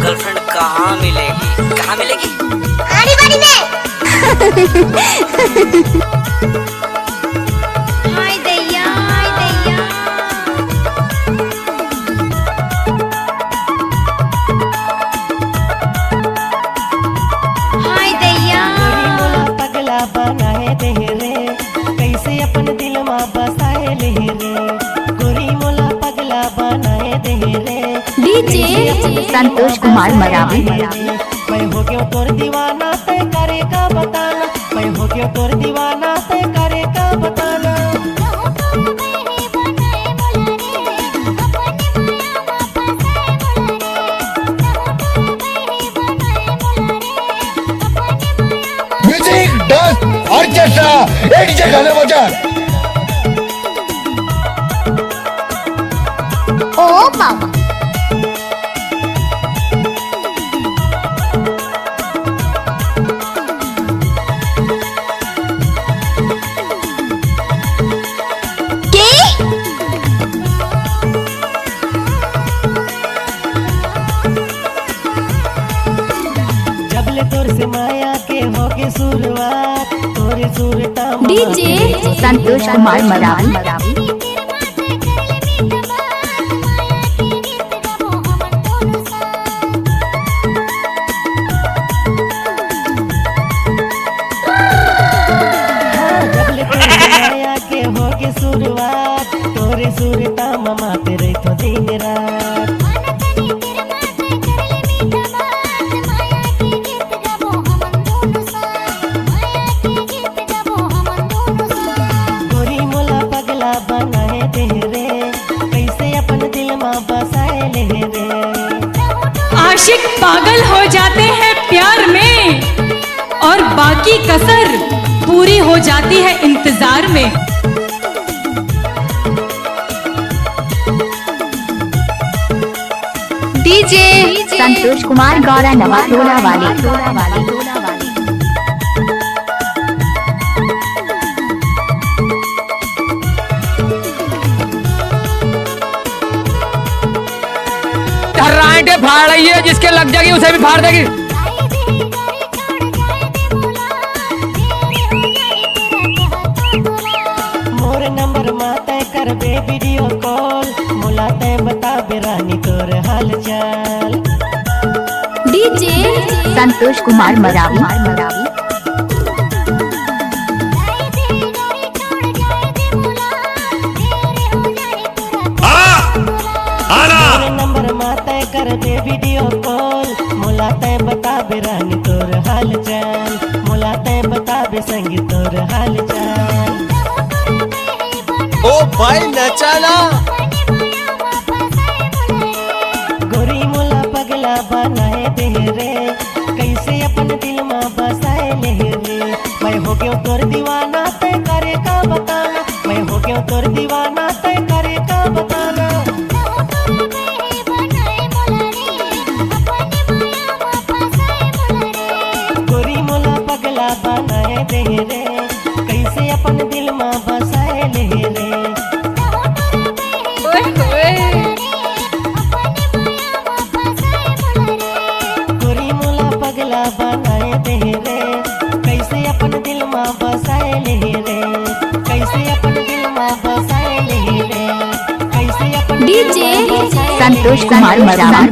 Girlfriend कहाँ मिलेगी, कहाँ मिलेगी? आड़ी बाड़ी में। हाय दैया, हाय दैया। हाय दैया। गोरी मोला पगला बनाए दे रे, कैसे अपन दिल में बसाए ले रे। गोरी मोला पगला बनाए दे रे। डीजे संतोष कुमार मरावी। मैं हो गया तोर दीवाना, तय करे का बताना। मैं हो गया तोर दीवाना, तय करे का बताना। म्यूजिक, डांस, ऑर्केस्ट्रा, एक जगह गाना बजा। ओ मामा। तोर से माया के होके शुरुआत, तोरे सुरता डीजे संतोष कुमार मरावी। माया के होके शुरुआत, तोरे सुरता ममा तेरे तो दिन रात। बनाए दे रे, कैसे अपन दिल में बसाए ले रे। आशिक पागल हो जाते हैं प्यार में और बाकी कसर पूरी हो जाती है इंतजार में। डीजे संतोष कुमार गौरा नवा टोला वाली। राइटे फाड़ रही है, जिसके लग जाएगी उसे भी फाड़ देगी। मोर नंबर माते कर बे वीडियो कॉल, मुलाते बता बेरानी तोर हाल चाल। डीजे संतोष कुमार मरावी। कर दे वीडियो कॉल, मुलाते बता बेरानी तोर हाल चाल। मुलाते बता बे संगी तोर हाल चाल। ओ भाई नचाना। गोरी मोला पगला बनाए दे रे, कैसे अपन दिल में बसाए ले रे। मैं हो गया तोर दीवाना, तय करे का बताना। मैं हो गया तोर दीवाना, तय करे का बताना। बनाए दे रे, कैसे अपन दिल में बसाए ले रे। गोरी मोला पगला बनाए दे रे, कैसे अपन दिल में बसाए ले रे। कैसे अपन दिल में बसाए ले रे। कैसे अपन डीजे संतोष कुमार मरावी।